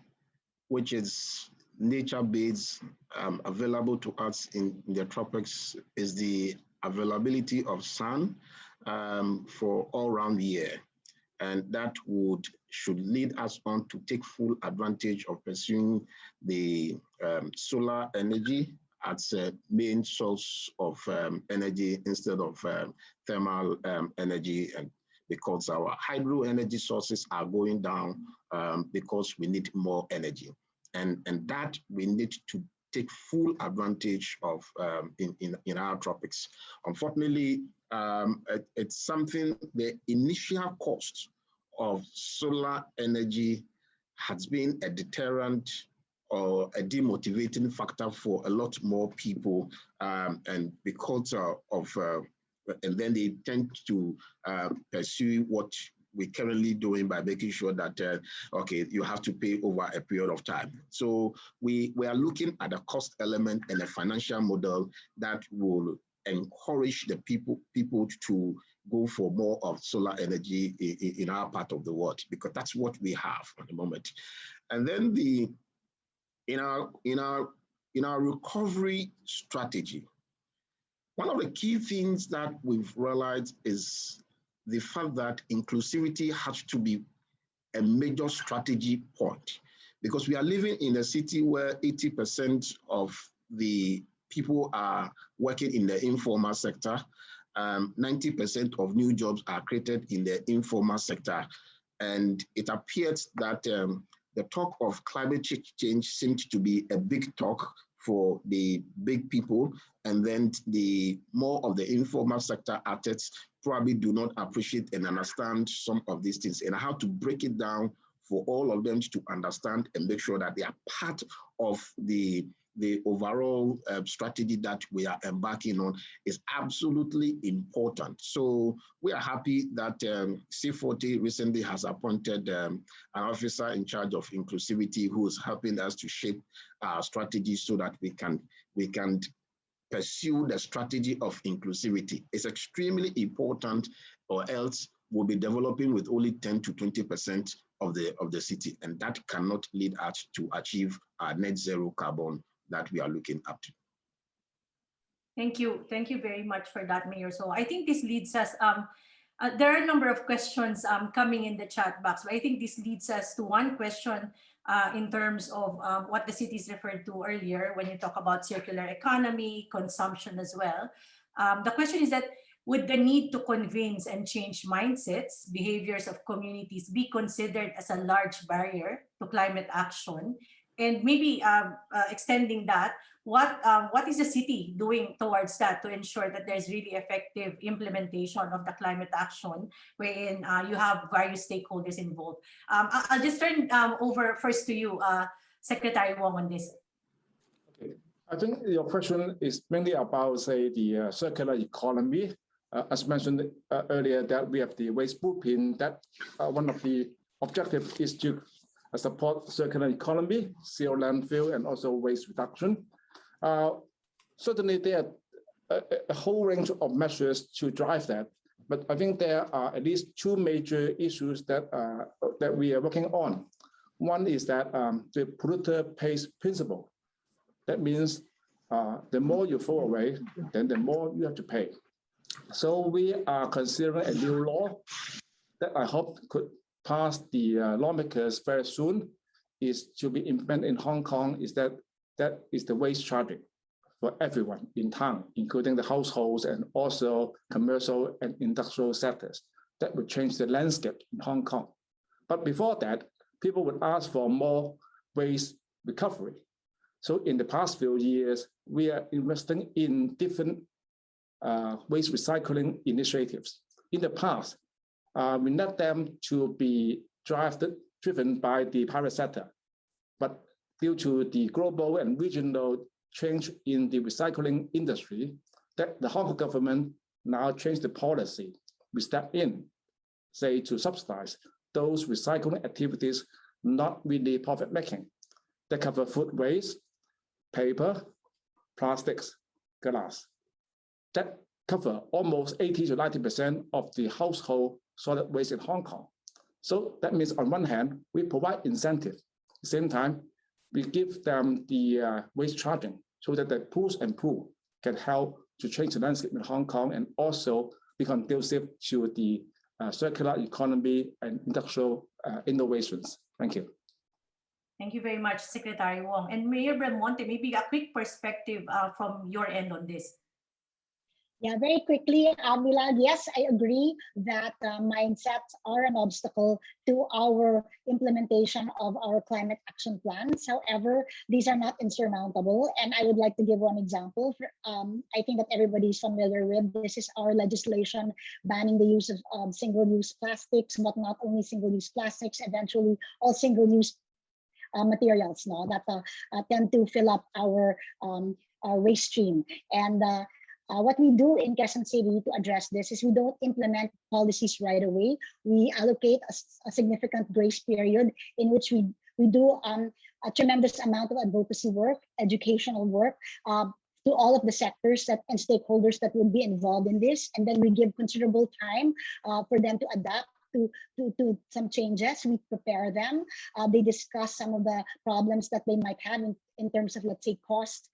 which is nature-based, available to us in the tropics, is the availability of sun for all round the year. And that should lead us on to take full advantage of pursuing the solar energy as a main source of energy instead of thermal energy, and because our hydro energy sources are going down because we need more energy. And that we need to take full advantage of in our tropics. Unfortunately, it's something, the initial cost of solar energy has been a deterrent or a demotivating factor for a lot more people, and because and then they tend to pursue what we're currently doing by making sure that, okay, you have to pay over a period of time. So we are looking at a cost element and a financial model that will encourage the people to go for more of solar energy in our part of the world, because that's what we have at the moment. And then in our recovery strategy, one of the key things that we've realized is the fact that inclusivity has to be a major strategy point, because we are living in a city where 80% of the people are working in the informal sector. 90% of new jobs are created in the informal sector. And it appears that the talk of climate change seems to be a big talk for the big people, and then the more of the informal sector artists probably do not appreciate and understand some of these things, and how to break it down for all of them to understand and make sure that they are part of the overall strategy that we are embarking on is absolutely important. So we are happy that C40 recently has appointed an officer in charge of inclusivity who is helping us to shape our strategy so that we can pursue the strategy of inclusivity. It's extremely important, or else we'll be developing with only 10 to 20% of the city, and that cannot lead us to achieve our net zero carbon that we are looking up to. Thank you very much for that, Mayor. So I think this leads us, there are a number of questions coming in the chat box, but I think this leads us to one question in terms of what the cities referred to earlier when you talk about circular economy, consumption as well. The question is that, would the need to convince and change mindsets, behaviors of communities be considered as a large barrier to climate action? And maybe extending that, what is the city doing towards that to ensure that there's really effective implementation of the climate action, wherein you have various stakeholders involved? I'll just turn over first to you, Secretary Wong, on this. Okay. I think your question is mainly about, say, the circular economy. As mentioned earlier, that we have the waste blueprint, that one of the objectives is to support circular economy, zero landfill, and also waste reduction. Certainly, there are a whole range of measures to drive that, but I think there are at least two major issues that we are working on. One is that the polluter pays principle. That means the more you throw away, then the more you have to pay. So we are considering a new law that I hope could pass the lawmakers very soon, is to be implemented in Hong Kong, is that is the waste charging for everyone in town, including the households and also commercial and industrial sectors. That would change the landscape in Hong Kong. But before that, people would ask for more waste recovery. So in the past few years, we are investing in different waste recycling initiatives. In the past, we let them to be driven by the private sector. But due to the global and regional change in the recycling industry, that the Hong Kong government now changed the policy. We step in, say, to subsidize those recycling activities not really profit-making. They cover food waste, paper, plastics, glass. That cover almost 80 to 90% of the household solid waste in Hong Kong. So that means on one hand, we provide incentive. At the same time, we give them the waste charging so that the push and pull can help to change the landscape in Hong Kong and also be conducive to the circular economy and industrial innovations. Thank you. Thank you very much, Secretary Wong. And Mayor Belmonte, maybe a quick perspective from your end on this. Yeah, very quickly, Milag, yes, I agree that mindsets are an obstacle to our implementation of our climate action plans. However, these are not insurmountable. And I would like to give one example. I think that everybody's familiar with. This is our legislation banning the use of single-use plastics, but not only single-use plastics, eventually all single-use materials that tend to fill up our waste stream. And What we do in Quezon City to address this is we don't implement policies right away. We allocate a significant grace period in which we do a tremendous amount of advocacy work, educational work, to all of the sectors and stakeholders that would be involved in this. And then we give considerable time for them to adapt to some changes. We prepare them. They discuss some of the problems that they might have in terms of, let's say, cost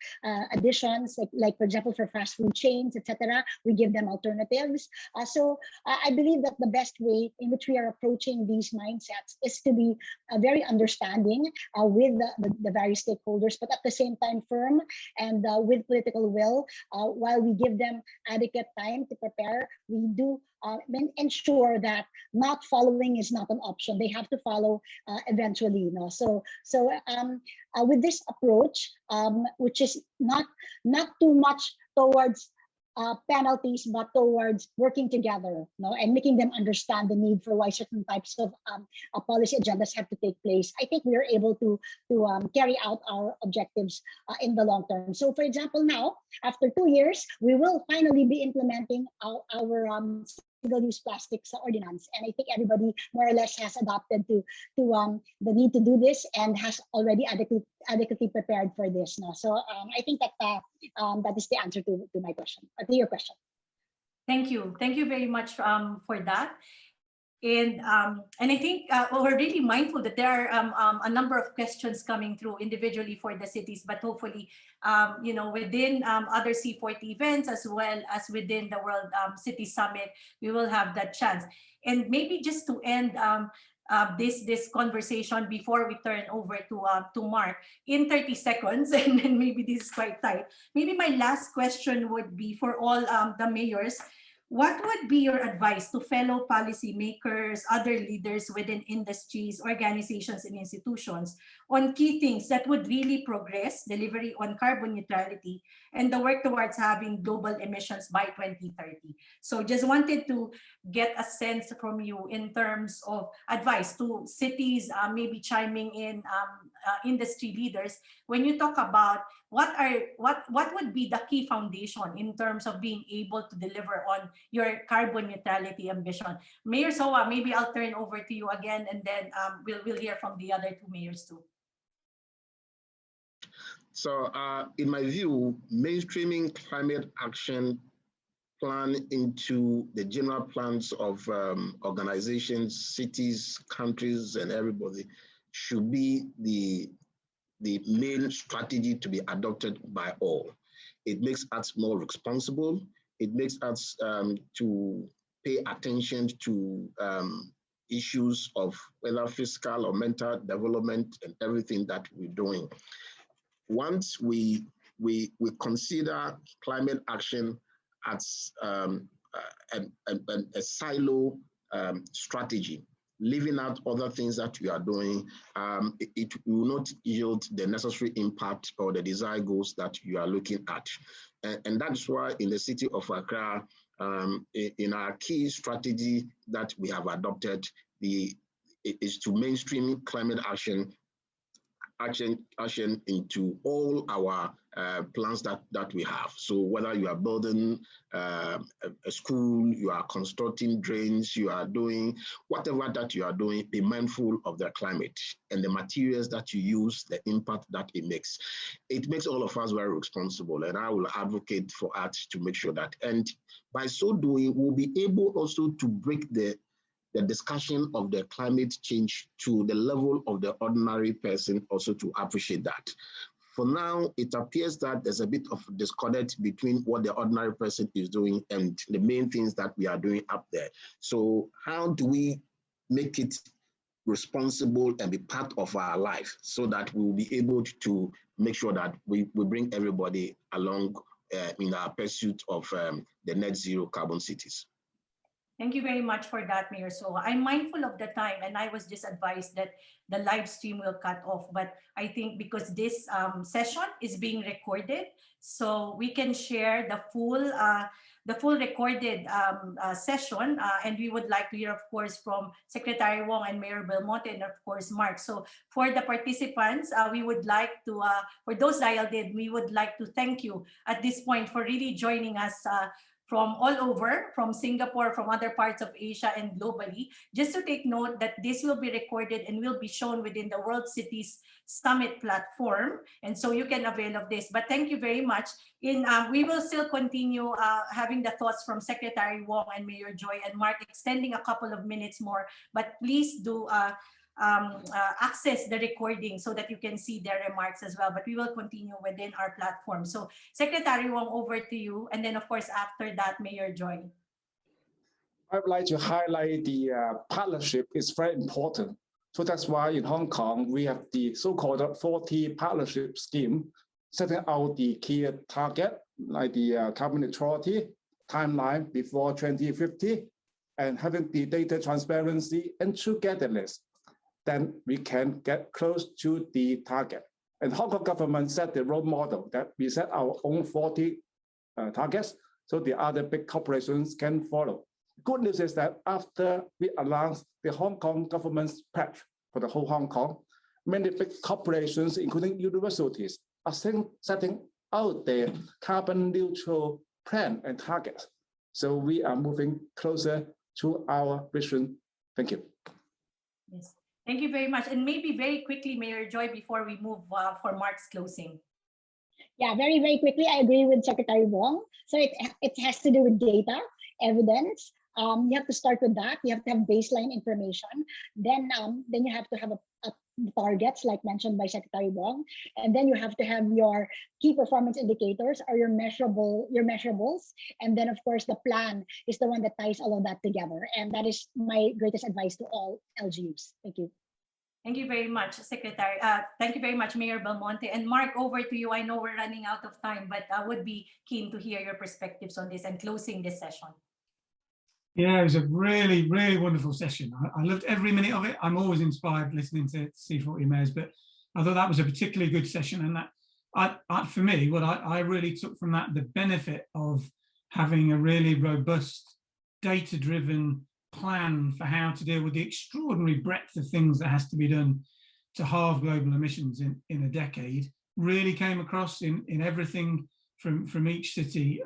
additions, like for example, for fast food chains, etc. We give them alternatives. So I believe that the best way in which we are approaching these mindsets is to be very understanding with the various stakeholders, but at the same time firm and with political will. While we give them adequate time to prepare, we do ensure that not following is not an option. They have to follow eventually. You know? So with this approach, which is not too much towards penalties, but towards working together, and making them understand the need for why certain types of policy agendas have to take place. I think we are able to carry out our objectives in the long term. So, for example, now after 2 years, we will finally be implementing our single-use plastics ordinance, and I think everybody more or less has adapted to the need to do this and has already adequately prepared for this. No? So I think that that is the answer to my question, or to your question. Thank you very much for that. And I think we're really mindful that there are a number of questions coming through individually for the cities, but hopefully, within other C40 events as well as within the World City Summit, we will have that chance. And maybe just to end this conversation before we turn over to Mark in 30 seconds, and then maybe this is quite tight. Maybe my last question would be for all the mayors. What would be your advice to fellow policymakers, other leaders within industries, organizations, and institutions on key things that would really progress delivery on carbon neutrality and the work towards having global emissions by 2030? So just wanted to get a sense from you in terms of advice to cities, maybe chiming in industry leaders, when you talk about what would be the key foundation in terms of being able to deliver on your carbon neutrality ambition. Mayor Soa, maybe I'll turn over to you again, and then we'll hear from the other two mayors too. So in my view, mainstreaming climate action plan into the general plans of organizations, cities, countries, and everybody should be the main strategy to be adopted by all. It makes us more responsible. It makes us to pay attention to issues of whether fiscal or mental development and everything that we're doing. Once we consider climate action as a silo strategy, leaving out other things that we are doing, it will not yield the necessary impact or the desired goals that you are looking at. And that's why in the city of Accra, in our key strategy that we have adopted, is to mainstream climate action into all our plans that we have. So whether you are building a school, you are constructing drains, you are doing whatever that you are doing, be mindful of the climate and the materials that you use, the impact that it makes. It makes all of us very responsible, and I will advocate for us to make sure that. And by so doing, we'll be able also to break the discussion of the climate change to the level of the ordinary person, also to appreciate that. For now, it appears that there's a bit of disconnect between what the ordinary person is doing and the main things that we are doing up there. So how do we make it responsible and be part of our life so that we will be able to make sure that we bring everybody along in our pursuit of the net zero carbon cities? Thank you very much for that, Mayor Soa. I'm mindful of the time, and I was just advised that the live stream will cut off. But I think because this session is being recorded, so we can share the full recorded session, and we would like to hear, of course, from Secretary Wong and Mayor Belmonte, and of course, Mark. So for the participants, we would like to, for those dialed in, we would like to thank you at this point for really joining us from all over, from Singapore, from other parts of Asia and globally. Just to take note that this will be recorded and will be shown within the World Cities Summit platform. And so you can avail of this. But thank you very much. We will still continue having the thoughts from Secretary Wong and Mayor Joy and Mark, extending a couple of minutes more. But please do access the recording so that you can see their remarks as well. But we will continue within our platform. So Secretary Wong, over to you. And then of course, after that, Mayor Joy. I would like to highlight the partnership is very important. So that's why in Hong Kong, we have the so-called 40 partnership scheme, setting out the key target, like the carbon neutrality timeline before 2050, and having the data transparency and togetherness. Then we can get close to the target. And Hong Kong government set the role model that we set our own 40 targets, so the other big corporations can follow. Good news is that after we announced the Hong Kong government's pledge for the whole Hong Kong, many big corporations, including universities, are setting out their carbon neutral plan and targets. So we are moving closer to our vision. Thank you. Yes. Thank you very much. And maybe very quickly, Mayor Joy, before we move for Mark's closing. Yeah, very, very quickly, I agree with Secretary Wong. So it has to do with data, evidence. You have to start with that. You have to have baseline information. Then you have to have targets, like mentioned by Secretary Wong. And then you have to have your key performance indicators or your measurables. And then, of course, the plan is the one that ties all of that together. And that is my greatest advice to all LGUs. Thank you. Thank you very much, Secretary. Thank you very much, Mayor Belmonte. And Mark, over to you. I know we're running out of time, but I would be keen to hear your perspectives on this and closing this session. Yeah, it was a really, really wonderful session. I loved every minute of it. I'm always inspired listening to C40 mayors, but I thought that was a particularly good session. And that, for me, what I really took from that, the benefit of having a really robust, data-driven plan for how to deal with the extraordinary breadth of things that has to be done to halve global emissions in a decade really came across in everything from each city.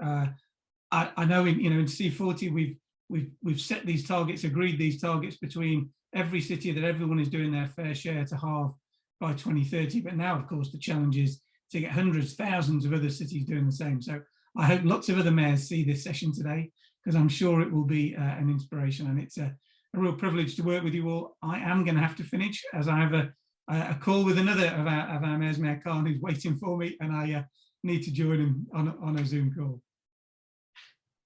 I know in C40 we've set these targets, agreed these targets between every city that everyone is doing their fair share to halve by 2030. But now, of course, the challenge is to get hundreds, thousands of other cities doing the same. So I hope lots of other mayors see this session today, because I'm sure it will be an inspiration, and it's a real privilege to work with you all. I am going to have to finish as I have a call with another of our mayors, Mayor Khan, who's waiting for me, and I need to join him on a Zoom call.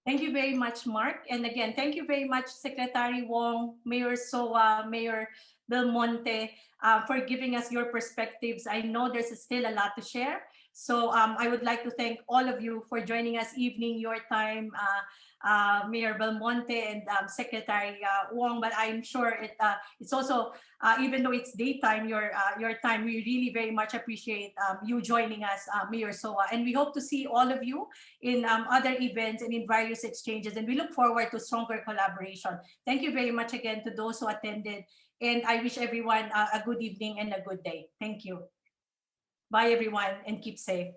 Thank you very much, Mark. And again, thank you very much, Secretary Wong, Mayor Soa, Mayor Belmonte, for giving us your perspectives. I know there's still a lot to share. So I would like to thank all of you for joining us evening, your time, Mayor Belmonte and Secretary Wong. But I'm sure it's also, even though it's daytime, your time, we really very much appreciate you joining us, Mayor Soa. And we hope to see all of you in other events and in various exchanges. And we look forward to stronger collaboration. Thank you very much again to those who attended. And I wish everyone a good evening and a good day. Thank you. Bye, everyone, and keep safe.